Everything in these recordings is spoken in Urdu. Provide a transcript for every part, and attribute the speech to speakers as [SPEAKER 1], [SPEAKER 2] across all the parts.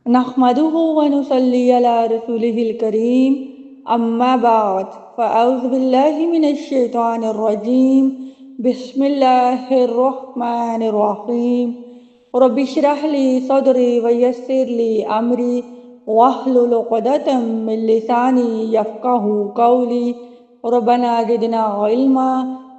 [SPEAKER 1] نحمده ونصلي على رسوله الكريم أما بعد فأعوذ بالله من الشيطان الرجيم بسم الله الرحمن الرحيم رب اشرح لي صدري ويسر لي أمري واحلل عقدة من لساني يفقهوا قولي ربنا زدنا علما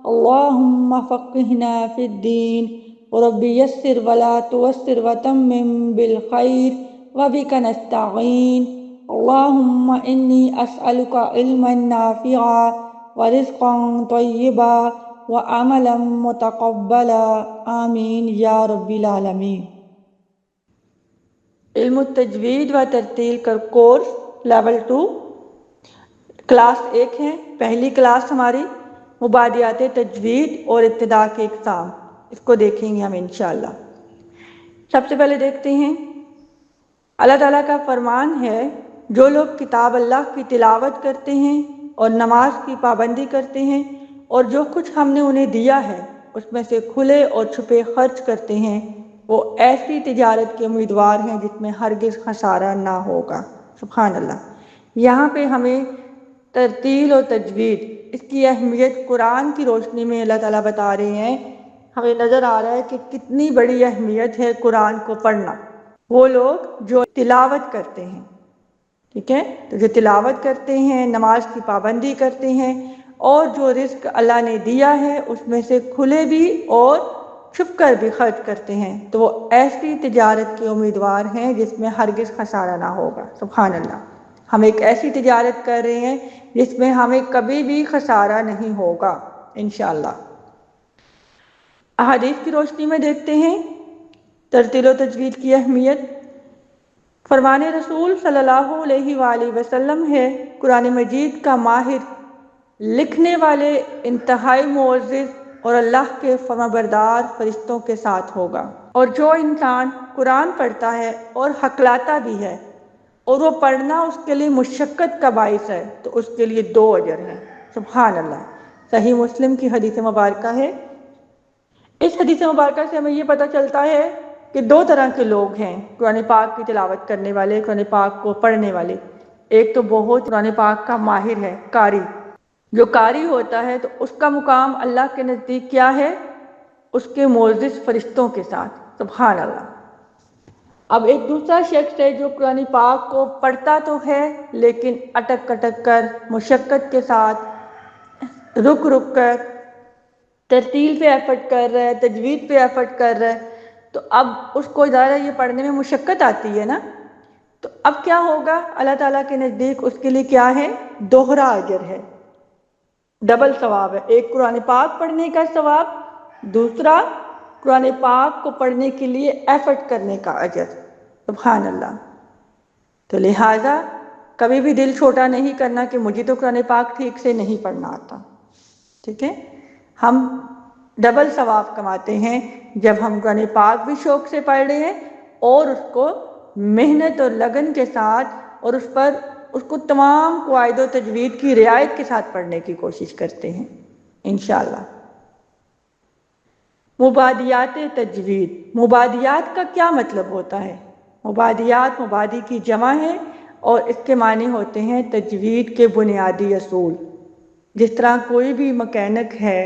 [SPEAKER 1] اللهم فقهنا في الدين رب يسر ولا تعسر وتمم بالخير وبك نستعين اللهم إني أسألك علما نافعا ورزقا طيبا وعملا متقبلا آمین یا رب العالمین۔ علم التجوید و ترتیل کا کورس لیول 2 کلاس 1 ہے۔ پہلی کلاس ہماری مبادیات تجوید اور ابتداء کے اقسام، اس کو دیکھیں گے ہم انشاءاللہ۔ سب سے پہلے دیکھتے ہیں اللہ تعالیٰ کا فرمان ہے، جو لوگ کتاب اللہ کی تلاوت کرتے ہیں اور نماز کی پابندی کرتے ہیں اور جو کچھ ہم نے انہیں دیا ہے اس میں سے کھلے اور چھپے خرچ کرتے ہیں، وہ ایسی تجارت کے امیدوار ہیں جس میں ہرگز خسارہ نہ ہوگا۔ سبحان اللہ۔ یہاں پہ ہمیں ترتیل اور تجوید، اس کی اہمیت قرآن کی روشنی میں اللہ تعالیٰ بتا رہے ہیں۔ ہمیں نظر آ رہا ہے کہ کتنی بڑی اہمیت ہے قرآن کو پڑھنا۔ وہ لوگ جو تلاوت کرتے ہیں، ٹھیک ہے، تو جو تلاوت کرتے ہیں، نماز کی پابندی کرتے ہیں اور جو رزق اللہ نے دیا ہے اس میں سے کھلے بھی اور چھپ کر بھی خرچ کرتے ہیں، تو وہ ایسی تجارت کے امیدوار ہیں جس میں ہرگز خسارہ نہ ہوگا۔ سبحان اللہ۔ ہم ایک ایسی تجارت کر رہے ہیں جس میں ہمیں کبھی بھی خسارہ نہیں ہوگا انشاءاللہ۔ احادیث کی روشنی میں دیکھتے ہیں ترتیل و تجوید کی اہمیت۔ فرمان رسول صلی اللہ علیہ وآلہ وسلم ہے، قرآن مجید کا ماہر لکھنے والے انتہائی معزز اور اللہ کے فرمانبردار فرشتوں کے ساتھ ہوگا، اور جو انسان قرآن پڑھتا ہے اور ہکلاتا بھی ہے اور وہ پڑھنا اس کے لیے مشقت کا باعث ہے تو اس کے لیے 2 اجر ہیں۔ سبحان اللہ۔ صحیح مسلم کی حدیث مبارکہ ہے۔ اس حدیث مبارکہ سے ہمیں یہ پتہ چلتا ہے کہ 2 طرح کے لوگ ہیں قرآن پاک کی تلاوت کرنے والے، قرآن پاک کو پڑھنے والے۔ ایک تو بہت قرآن پاک کا ماہر ہے، قاری۔ جو قاری ہوتا ہے تو اس کا مقام اللہ کے نزدیک کیا ہے؟ اس کے معزز فرشتوں کے ساتھ۔ سبحان اللہ۔ اب ایک دوسرا شخص ہے جو قرآن پاک کو پڑھتا تو ہے لیکن اٹک اٹک کر، مشقت کے ساتھ، رک رک کر ترتیل پہ ایفرٹ کر رہا ہے، تجوید پہ ایفرٹ کر رہا ہے، تو اب اس کو زیادہ یہ پڑھنے میں مشقت آتی ہے نا، تو اب کیا ہوگا؟ اللہ تعالیٰ کے نزدیک اس کے لیے کیا ہے؟ 2 اجر ہے، ڈبل ثواب ہے۔ ایک قرآن پاک پڑھنے کا ثواب، دوسرا قرآن پاک کو پڑھنے کے لیے ایفرٹ کرنے کا اجر۔ سبحان اللہ۔ تو لہٰذا کبھی بھی دل چھوٹا نہیں کرنا کہ مجھے تو قرآن پاک ٹھیک سے نہیں پڑھنا آتا، ٹھیک ہے؟ ہم ڈبل ثواب کماتے ہیں جب ہم قرآن پاک بھی شوق سے پڑھ رہے ہیں اور اس کو محنت اور لگن کے ساتھ اور اس کو تمام قواعد و تجوید کی رعایت کے ساتھ پڑھنے کی کوشش کرتے ہیں انشاءاللہ۔ مبادیات تجوید۔ مبادیات کا کیا مطلب ہوتا ہے؟ مبادیات مبادی کی جمع ہے اور اس کے معنی ہوتے ہیں تجوید کے بنیادی اصول۔ جس طرح کوئی بھی مکینک ہے،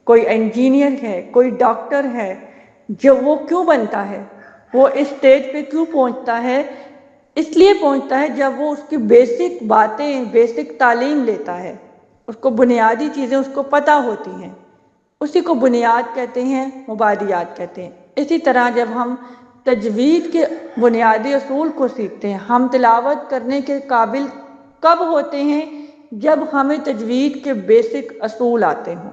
[SPEAKER 1] کوئی انجینئر ہے، کوئی ڈاکٹر ہے، جب وہ کیوں بنتا ہے، وہ اس اسٹیج پہ کیوں پہنچتا ہے؟ اس لیے پہنچتا ہے جب وہ اس کی بیسک باتیں، بیسک تعلیم لیتا ہے، اس کو بنیادی چیزیں اس کو پتہ ہوتی ہیں، اسی کو بنیاد کہتے ہیں، مبادیات کہتے ہیں۔ اسی طرح جب ہم تجوید کے بنیادی اصول کو سیکھتے ہیں، ہم تلاوت کرنے کے قابل کب ہوتے ہیں؟ جب ہمیں تجوید کے بیسک اصول آتے ہوں،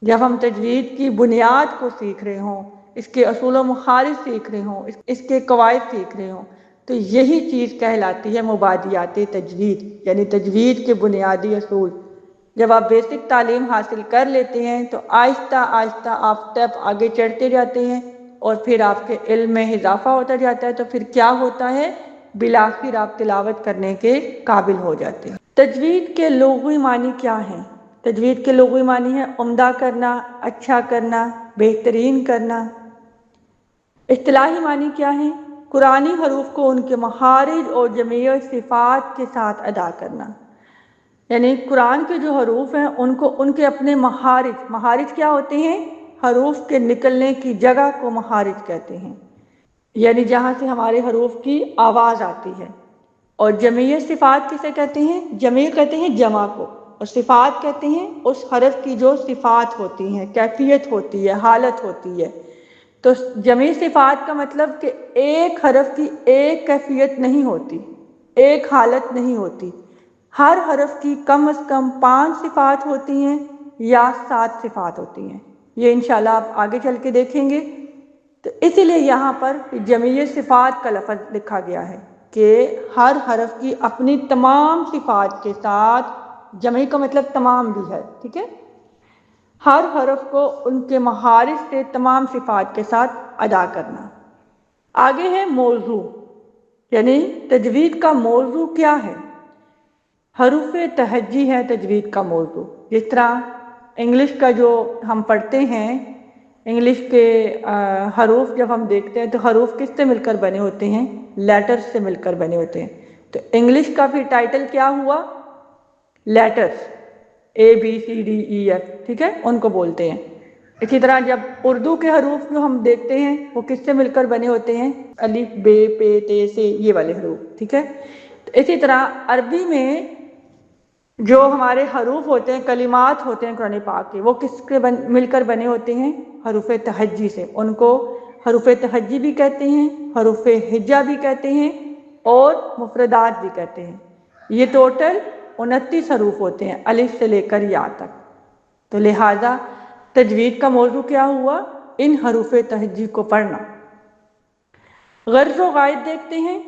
[SPEAKER 1] جب ہم تجوید کی بنیاد کو سیکھ رہے ہوں، اس کے اصول و مخارج سیکھ رہے ہوں، اس کے قواعد سیکھ رہے ہوں، تو یہی چیز کہلاتی ہے مبادیات تجوید، یعنی تجوید کے بنیادی اصول۔ جب آپ بیسک تعلیم حاصل کر لیتے ہیں تو آہستہ آہستہ آپ اسٹیپ آگے چڑھتے جاتے ہیں اور پھر آپ کے علم میں اضافہ ہوتا جاتا ہے، تو پھر کیا ہوتا ہے؟ بالآخر آپ تلاوت کرنے کے قابل ہو جاتے ہیں۔ تجوید کے لغوی معنی کیا ہیں؟ تجوید کے لغوی معنی ہے عمدہ کرنا، اچھا کرنا، بہترین کرنا۔ اصطلاحی معنی کیا ہیں؟ قرآنی حروف کو ان کے مخارج اور جمیع صفات کے ساتھ ادا کرنا، یعنی قرآن کے جو حروف ہیں ان کو ان کے اپنے مخارج کیا ہوتے ہیں؟ حروف کے نکلنے کی جگہ کو مخارج کہتے ہیں، یعنی جہاں سے ہمارے حروف کی آواز آتی ہے۔ اور جمیع صفات کسے کہتے ہیں؟ جمیع کہتے ہیں جمع کو، اور صفات کہتے ہیں اس حرف کی جو صفات ہوتی ہیں، کیفیت ہوتی ہے، حالت ہوتی ہے۔ تو جمیع صفات کا مطلب کہ ایک حرف کی ایک کیفیت نہیں ہوتی، ایک حالت نہیں ہوتی، ہر حرف کی کم از کم 5 صفات ہوتی ہیں یا 7 صفات ہوتی ہیں۔ یہ انشاءاللہ آپ آگے چل کے دیکھیں گے۔ تو اسی لیے یہاں پر جمیع صفات کا لفظ لکھا گیا ہے کہ ہر حرف کی اپنی تمام صفات کے ساتھ، جمع کا مطلب تمام بھی ہے، ٹھیک ہے، ہر حرف کو ان کے مخارج سے تمام صفات کے ساتھ ادا کرنا۔ آگے ہے موضوع، یعنی تجوید کا موضوع کیا ہے؟ حروف تہجی ہے تجوید کا موضوع۔ جس طرح انگلش کا جو ہم پڑھتے ہیں، انگلش کے حروف جب ہم دیکھتے ہیں تو حروف کس سے مل کر بنے ہوتے ہیں؟ لیٹرز سے مل کر بنے ہوتے ہیں۔ تو انگلش کا بھی ٹائٹل کیا ہوا؟ لیٹرز، ABCDEF، ٹھیک ہے، ان کو بولتے ہیں۔ اسی طرح جب اردو کے حروف جو ہم دیکھتے ہیں وہ کس سے مل کر بنے ہوتے ہیں؟ الف، بے، پے، تے، سے، یہ والے حروف، ٹھیک ہے۔ تو اسی طرح عربی میں جو ہمارے حروف ہوتے ہیں، کلمات ہوتے ہیں قرآن پاک کے، وہ کس کے مل کر بنے ہوتے ہیں؟ حروف تہجی سے۔ ان کو حروف تہجی بھی کہتے ہیں، حروف ہجا بھی کہتے ہیں، اور مفردات بھی کہتے ہیں۔ یہ ٹوٹل 29 حروف ہوتے ہیں الف سے لے کر یا تک۔ تو لہٰذا تجوید کا موضوع کیا ہوا؟ ان حروف تہجی کو پڑھنا۔ غرض و غائد دیکھتے ہیں۔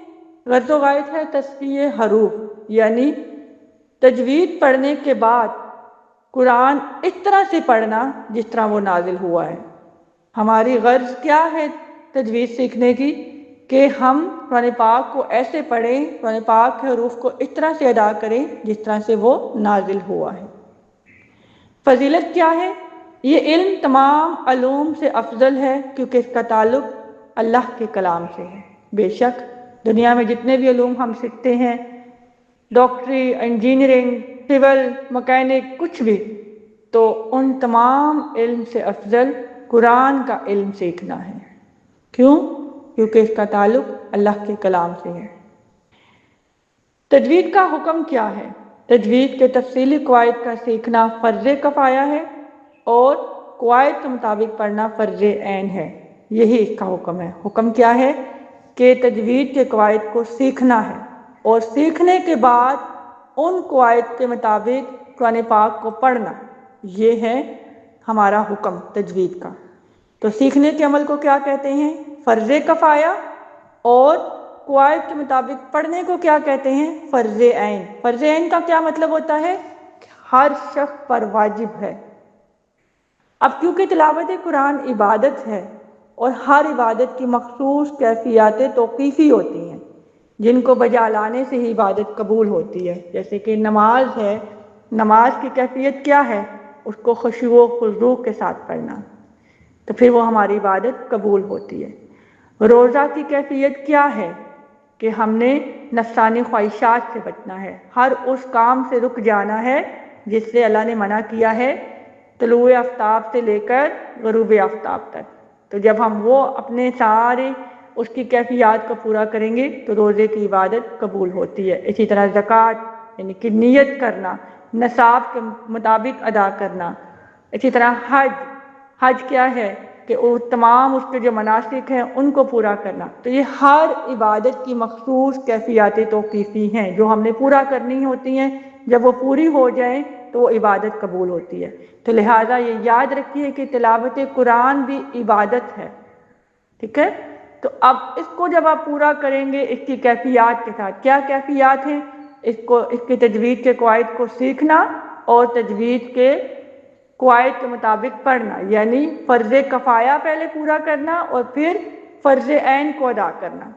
[SPEAKER 1] غرض و غائد ہے تصفیہ حروف، یعنی تجوید پڑھنے کے بعد قرآن اس طرح سے پڑھنا جس طرح وہ نازل ہوا ہے۔ ہماری غرض کیا ہے تجوید سیکھنے کی؟ کہ ہم قرآن پاک کو ایسے پڑھیں، قرآن پاک کے حروف کو اس طرح سے ادا کریں جس طرح سے وہ نازل ہوا ہے۔ فضیلت کیا ہے؟ یہ علم تمام علوم سے افضل ہے کیونکہ اس کا تعلق اللہ کے کلام سے ہے۔ بے شک دنیا میں جتنے بھی علوم ہم سیکھتے ہیں، ڈاکٹری، انجینئرنگ، سول، مکینک، کچھ بھی، تو ان تمام علم سے افضل قرآن کا علم سیکھنا ہے۔ کیوں؟ کیونکہ اس کا تعلق اللہ کے کلام سے ہے۔ تجوید کا حکم کیا ہے؟ تجوید کے تفصیلی قواعد کا سیکھنا فرض کفایہ ہے، اور قواعد کے مطابق پڑھنا فرض عین ہے۔ یہی اس کا حکم ہے۔ حکم کیا ہے؟ کہ تجوید کے قواعد کو سیکھنا ہے، اور سیکھنے کے بعد ان قواعد کے مطابق قرآن پاک کو پڑھنا۔ یہ ہے ہمارا حکم تجوید کا۔ تو سیکھنے کے عمل کو کیا کہتے ہیں؟ فرض کفایہ، اور قواعد کے مطابق پڑھنے کو کیا کہتے ہیں؟ فرض عین۔ فرض عین کا کیا مطلب ہوتا ہے؟ ہر شخص پر واجب ہے۔ اب کیونکہ تلاوت قرآن عبادت ہے، اور ہر عبادت کی مخصوص کیفیات توقیفی ہوتی ہیں جن کو بجا لانے سے ہی عبادت قبول ہوتی ہے۔ جیسے کہ نماز ہے، نماز کی کیفیت کیا ہے؟ اس کو خشوع و خضوع کے ساتھ پڑھنا، تو پھر وہ ہماری عبادت قبول ہوتی ہے۔ روزہ کی کیفیت کیا ہے؟ کہ ہم نے نفسانی خواہشات سے بچنا ہے، ہر اس کام سے رک جانا ہے جس سے اللہ نے منع کیا ہے، طلوع آفتاب سے لے کر غروب آفتاب تک۔ تو جب ہم وہ اپنے سارے اس کی کیفیات کو پورا کریں گے تو روزے کی عبادت قبول ہوتی ہے۔ اسی طرح زکوٰۃ، یعنی کہ نیت کرنا، نصاب کے مطابق ادا کرنا۔ اسی طرح حج کیا ہے؟ کہ وہ تمام اس کے جو مناسک ہیں ان کو پورا کرنا۔ تو یہ ہر عبادت کی مخصوص کیفیات توقیفی ہیں جو ہم نے پورا کرنی ہوتی ہیں۔ جب وہ پوری ہو جائیں تو وہ عبادت قبول ہوتی ہے۔ تو لہٰذا یہ یاد رکھیے کہ تلاوت قرآن بھی عبادت ہے، ٹھیک ہے۔ تو اب اس کو جب آپ پورا کریں گے اس کی کیفیات کے ساتھ، کیا کیفیات ہیں؟ اس کے تجوید کے قواعد کو سیکھنا، اور تجوید کے قواعد کے مطابق پڑھنا، یعنی فرض کفایہ پہلے پورا کرنا اور پھر فرض عین کو ادا کرنا،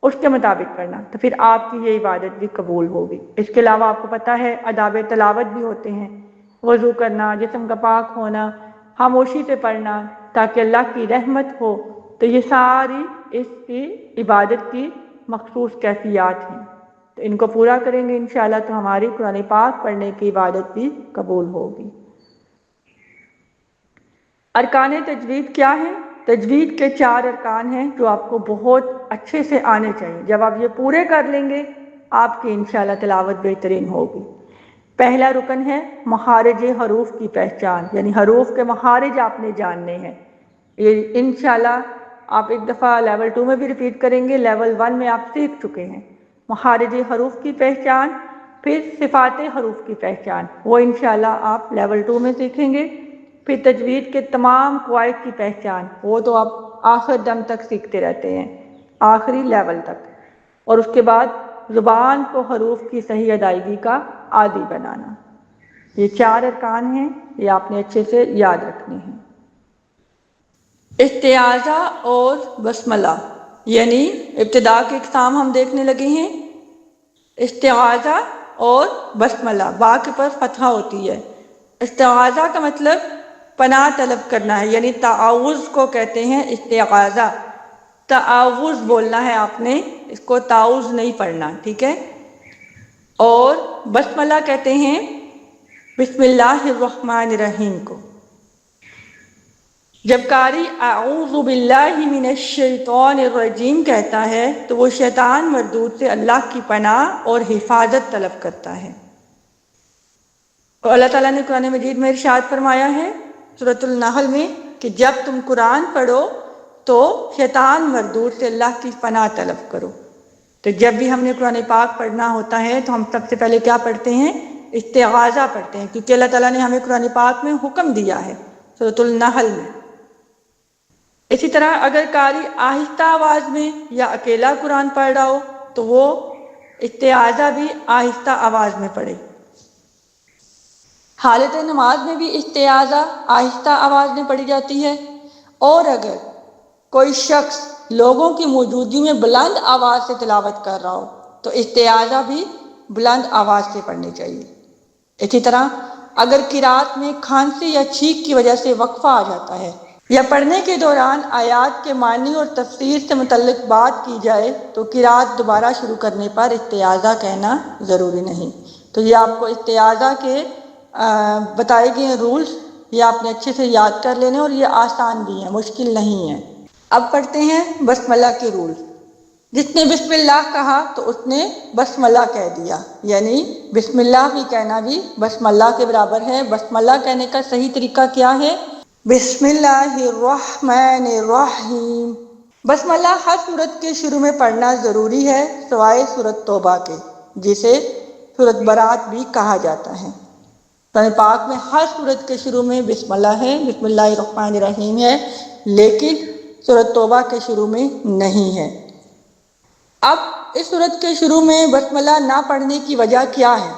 [SPEAKER 1] اس کے مطابق کرنا، تو پھر آپ کی یہ عبادت بھی قبول ہوگی۔ اس کے علاوہ آپ کو پتہ ہے آداب تلاوت بھی ہوتے ہیں، وضو کرنا، جسم کا پاک ہونا، خاموشی سے پڑھنا تاکہ اللہ کی رحمت ہو، تو یہ ساری اس کی عبادت کی مخصوص کیفیات ہیں، تو ان کو پورا کریں گے انشاءاللہ تو ہماری قرآن پاک پڑھنے کی عبادت بھی قبول ہوگی۔ ارکان تجوید کیا ہیں؟ تجوید کے 4 ارکان ہیں جو آپ کو بہت اچھے سے آنے چاہیے۔ جب آپ یہ پورے کر لیں گے آپ کی انشاءاللہ تلاوت بہترین ہوگی۔ پہلا رکن ہے مخارج حروف کی پہچان، یعنی حروف کے مخارج آپ نے جاننے ہیں۔ یہ انشاءاللہ آپ ایک دفعہ لیول 2 میں بھی ریپیٹ کریں گے، لیول 1 میں آپ سیکھ چکے ہیں۔ مخارج حروف کی پہچان، پھر صفات حروف کی پہچان، وہ انشاءاللہ آپ لیول 2 میں سیکھیں گے۔ پھر تجوید کے تمام قواعد کی پہچان، وہ تو آپ آخر دم تک سیکھتے رہتے ہیں، آخری لیول تک۔ اور اس کے بعد زبان کو حروف کی صحیح ادائیگی کا عادی بنانا۔ یہ 4 ارکان ہیں، یہ آپ نے اچھے سے یاد رکھنے ہیں۔ استعاذہ اور بسملہ، یعنی ابتدا کے اقسام ہم دیکھنے لگے ہیں۔ استعاذہ اور بسملہ، با کے پر فتحہ ہوتی ہے۔ استعاذہ کا مطلب پناہ طلب کرنا ہے، یعنی تعوذ کو کہتے ہیں استعاذہ۔ تعوذ بولنا ہے آپ نے، اس کو تعوذ نہیں پڑھنا، ٹھیک ہے؟ اور بسملہ کہتے ہیں بسم اللہ الرحمن الرحیم کو۔ جب قاری اعوذ باللہ من الشیطان الرجیم کہتا ہے تو وہ شیطان مردود سے اللہ کی پناہ اور حفاظت طلب کرتا ہے۔ اور اللہ تعالیٰ نے قرآن مجید میں ارشاد فرمایا ہے سورۃ النحل میں کہ جب تم قرآن پڑھو تو شیطان مردود سے اللہ کی پناہ طلب کرو۔ تو جب بھی ہم نے قرآن پاک پڑھنا ہوتا ہے تو ہم سب سے پہلے کیا پڑھتے ہیں؟ استعاذہ پڑھتے ہیں، کیونکہ اللہ تعالیٰ نے ہمیں قرآن پاک میں حکم دیا ہے سورۃ النحل میں۔ اسی طرح اگر قاری آہستہ آواز میں یا اکیلا قرآن پڑھ رہا ہو تو وہ استعاذہ بھی آہستہ آواز میں پڑھے۔ حالت نماز میں بھی استعاذہ آہستہ آواز میں پڑھی جاتی ہے، اور اگر کوئی شخص لوگوں کی موجودگی میں بلند آواز سے تلاوت کر رہا ہو تو استعاذہ بھی بلند آواز سے پڑھنی چاہیے۔ اسی طرح اگر قرات میں کھانسی یا چھینک کی وجہ سے وقفہ آ جاتا ہے یا پڑھنے کے دوران آیات کے معنی اور تفسیر سے متعلق بات کی جائے تو قرات دوبارہ شروع کرنے پر استعاذہ کہنا ضروری نہیں۔ تو یہ آپ کو استعاذہ کے بتائے گئے رولز، یہ آپ نے اچھے سے یاد کر لینے، اور یہ آسان بھی ہیں، مشکل نہیں ہے۔ اب پڑھتے ہیں بسملہ کے رول۔ جس نے بسم اللہ کہا تو اس نے بسملہ کہہ دیا، یعنی بسم اللہ بھی کہنا بھی بسم اللہ کے برابر ہے۔ بسملہ کہنے کا صحیح طریقہ کیا ہے؟ بسم اللہ الرحمن الرحیم۔ بسملہ ہر سورت کے شروع میں پڑھنا ضروری ہے سوائے سورت توبہ کے، جسے سورت برات بھی کہا جاتا ہے۔ قرآن پاک میں ہر سورت کے شروع میں بسم اللہ ہے، بسم اللہ الرحمن الرحیم ہے، لیکن سورت توبہ کے شروع میں نہیں ہے۔ اب اس سورت کے شروع میں بسم اللہ نہ پڑھنے کی وجہ کیا ہے؟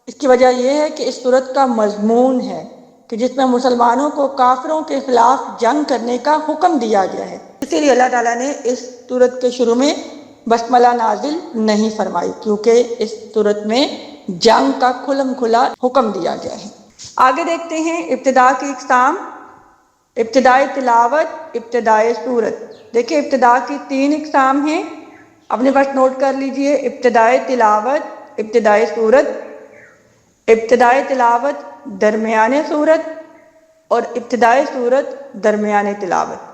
[SPEAKER 1] اس کی وجہ یہ ہے کہ اس سورت کا مضمون ہے کہ جس میں مسلمانوں کو کافروں کے خلاف جنگ کرنے کا حکم دیا گیا ہے، اسی لیے اللہ تعالیٰ نے اس سورت کے شروع میں بسم اللہ نازل نہیں فرمائی، کیونکہ اس سورت میں جنگ کا کھلم کھلا حکم دیا گیا ہے۔ آگے دیکھتے ہیں ابتدا کی اقسام۔ ابتدائی تلاوت، ابتدائی سورت۔ دیکھیں ابتدا کی 3 اقسام ہیں، اپنے پاس نوٹ کر لیجئے۔ ابتدائی تلاوت، ابتدائی سورت، ابتدائی تلاوت درمیان سورت، اور ابتدائی سورت درمیان تلاوت۔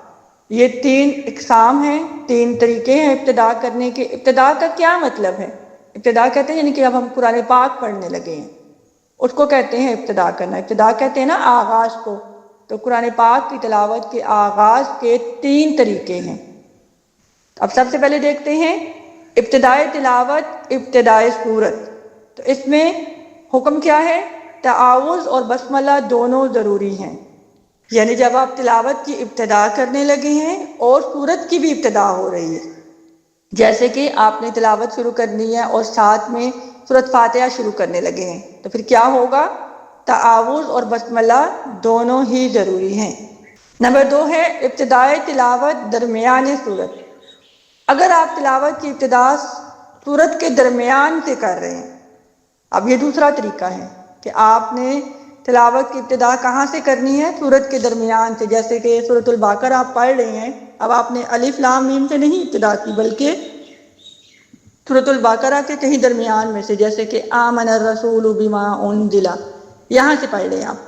[SPEAKER 1] یہ 3 اقسام ہیں، 3 طریقے ہیں ابتدا کرنے کے۔ ابتدا کا کیا مطلب ہے؟ ابتدا کہتے ہیں یعنی کہ اب ہم قرآن پاک پڑھنے لگے ہیں، اس کو کہتے ہیں ابتدا کرنا۔ ابتدا کہتے ہیں نا آغاز کو، تو قرآن پاک کی تلاوت کے آغاز کے 3 طریقے ہیں۔ اب سب سے پہلے دیکھتے ہیں ابتدائی تلاوت، ابتدائی سورت۔ تو اس میں حکم کیا ہے؟ تعاوذ اور بسملہ دونوں ضروری ہیں، یعنی جب آپ تلاوت کی ابتدا کرنے لگے ہیں اور سورت کی بھی ابتدا ہو رہی ہے، جیسے کہ آپ نے تلاوت شروع کرنی ہے اور ساتھ میں سورت فاتحہ شروع کرنے لگے ہیں، تو پھر کیا ہوگا؟ تعاوذ اور بسملہ دونوں ہی ضروری ہیں۔ نمبر 2 ہے ابتدائی تلاوت درمیان سورت۔ اگر آپ تلاوت کی ابتدا سورت کے درمیان سے کر رہے ہیں، اب یہ دوسرا طریقہ ہے کہ آپ نے تلاوت کی ابتدا کہاں سے کرنی ہے؟ سورت کے درمیان سے۔ جیسے کہ سورۃ البقرہ آپ پڑھ رہے ہیں، اب آپ نے الف لام میم سے نہیں ابتدا کی، بلکہ سورۃ البقرہ کے کہیں درمیان میں سے، جیسے کہ آمن الرسول بما انزل، یہاں سے پڑھ لیں آپ۔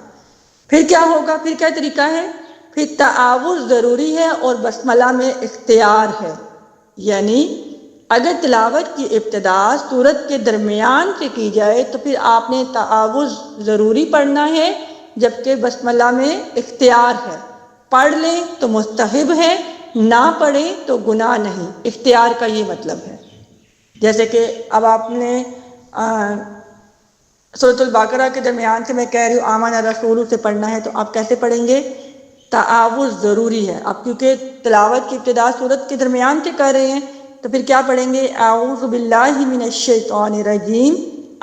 [SPEAKER 1] پھر کیا ہوگا، پھر کیا طریقہ ہے، پھر تعاوض ضروری ہے اور بسملہ میں اختیار ہے، یعنی اگر تلاوت کی ابتدا سورت کے درمیان سے کی جائے تو پھر آپ نے تعاوض ضروری پڑھنا ہے، جبکہ بسملہ میں اختیار ہے۔ پڑھ لیں تو مستحب ہے، نہ پڑھیں تو گناہ نہیں، اختیار کا یہ مطلب ہے۔ جیسے کہ اب آپ نے سورۃ البقرہ کے درمیان سے میں کہہ رہی ہوں آمن الرسول سے پڑھنا ہے، تو آپ کیسے پڑھیں گے، تعاوض ضروری ہے۔ اب کیونکہ تلاوت کی ابتدا سورت کے درمیان سے کر رہے ہیں تو پھر کیا پڑھیں گے، اعوذ باللہ من الشیطان الرجیم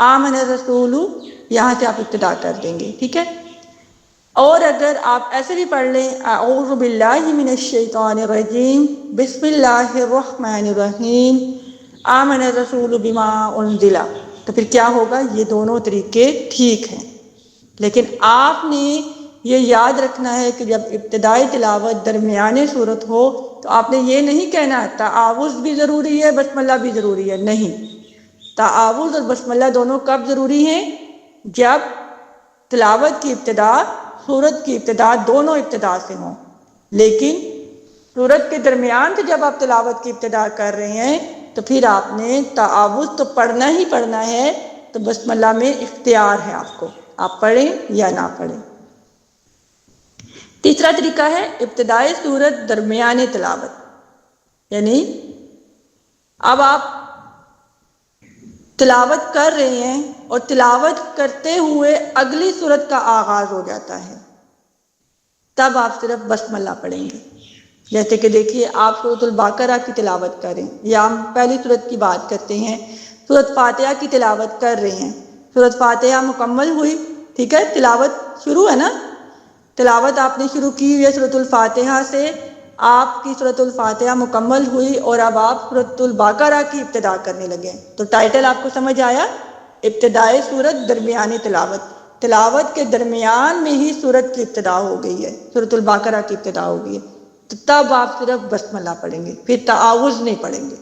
[SPEAKER 1] آمن الرسول، یہاں سے آپ ابتدا کر دیں گے، ٹھیک ہے۔ اور اگر آپ ایسے بھی پڑھ لیں اعوذ باللہ من الشیطان الرجیم بسم اللہ الرحمن الرحیم آمن الرسول بما انزل، تو پھر کیا ہوگا، یہ دونوں طریقے ٹھیک ہیں۔ لیکن آپ نے یہ یاد رکھنا ہے کہ جب ابتدائی تلاوت درمیانے صورت ہو تو آپ نے یہ نہیں کہنا تعاوض بھی ضروری ہے بسملہ بھی ضروری ہے، نہیں۔ تعاوض اور بسملہ دونوں کب ضروری ہیں، جب تلاوت کی ابتدا سورت کی ابتدا دونوں ابتدا سے ہوں۔ لیکن سورت کے درمیان سے جب آپ تلاوت کی ابتدا کر رہے ہیں تو پھر آپ نے تعاوض تو پڑھنا ہی پڑھنا ہے، تو بسملہ میں اختیار ہے آپ کو، آپ پڑھیں یا نہ پڑھیں۔ تیسرا طریقہ ہے ابتدائی سورت درمیانی تلاوت، یعنی اب آپ تلاوت کر رہے ہیں اور تلاوت کرتے ہوئے اگلی سورت کا آغاز ہو جاتا ہے، تب آپ صرف بسملہ پڑھیں گے۔ جیسے کہ دیکھیے آپ سورۃ البقرہ کی تلاوت کریں، یا ہم پہلی سورت کی بات کرتے ہیں، سورۃ فاتحہ کی تلاوت کر رہے ہیں، سورۃ فاتحہ مکمل ہوئی، ٹھیک ہے، تلاوت شروع ہے نا، تلاوت آپ نے شروع کی ہوئی ہے سورۃ الفاتحہ سے، آپ کی سورۃ الفاتحہ مکمل ہوئی اور اب آپ سورۃ البقرہ کی ابتدا کرنے لگے، تو ٹائٹل آپ کو سمجھ آیا، ابتدائی سورت درمیانی تلاوت۔ تلاوت کے درمیان میں ہی سورت کی ابتدا ہو گئی ہے، سورۃ البقرہ کی ابتدا ہو گئی ہے، تو تب آپ صرف بسملہ پڑھیں گے، پھر تعاوض نہیں پڑھیں گے۔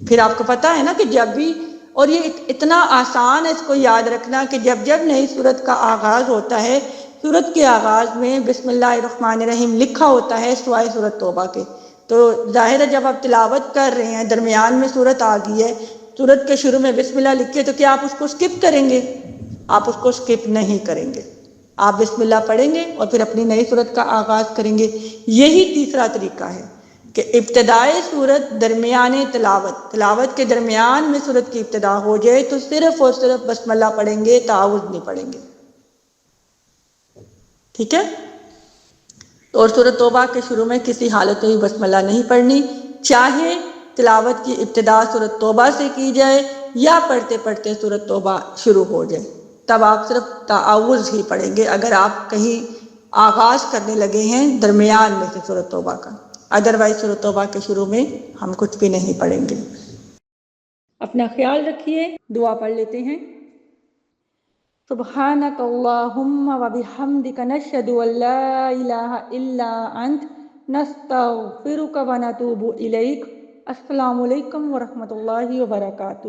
[SPEAKER 1] پھر آپ کو پتہ ہے نا کہ جب بھی، اور یہ اتنا آسان ہے اس کو یاد رکھنا کہ جب جب نئی سورت کا آغاز ہوتا ہے، سورت کے آغاز میں بسم اللہ الرحمن الرحیم لکھا ہوتا ہے سوائے سورۃ توبہ کے، تو ظاہر ہے جب آپ تلاوت کر رہے ہیں درمیان میں سورت آ گئی ہے، سورت کے شروع میں بسم اللہ لکھے، تو کیا آپ اس کو سکپ کریں گے، آپ اس کو سکپ نہیں کریں گے، آپ بسم اللہ پڑھیں گے اور پھر اپنی نئی سورت کا آغاز کریں گے۔ یہی تیسرا طریقہ ہے کہ ابتدائی سورت درمیانے تلاوت، تلاوت کے درمیان میں سورت کی ابتدا ہو جائے تو صرف اور صرف بسم اللہ پڑھیں گے، تعاوض نہیں پڑھیں گے، ٹھیک ہے۔ اور سورۃ توبہ کے شروع میں کسی حالت میں بھی بسم اللہ نہیں پڑھنی، چاہے تلاوت کی ابتدا سورۃ توبہ سے کی جائے یا پڑھتے پڑھتے سورۃ توبہ شروع ہو جائے، تب آپ صرف تعاوض ہی پڑھیں گے اگر آپ کہیں آغاز کرنے لگے ہیں درمیان میں سے سورۃ توبہ کا، ادروائز سورۃ توبہ کے شروع میں ہم کچھ بھی نہیں پڑھیں گے۔ اپنا خیال رکھیے، دعا پڑھ لیتے ہیں۔ سبحانک اللہم وبحمدک نشہد ان لا الہ الا انت نستغفرک ونتوب الیک۔ السلام علیکم ورحمۃ اللہ وبرکاتہ۔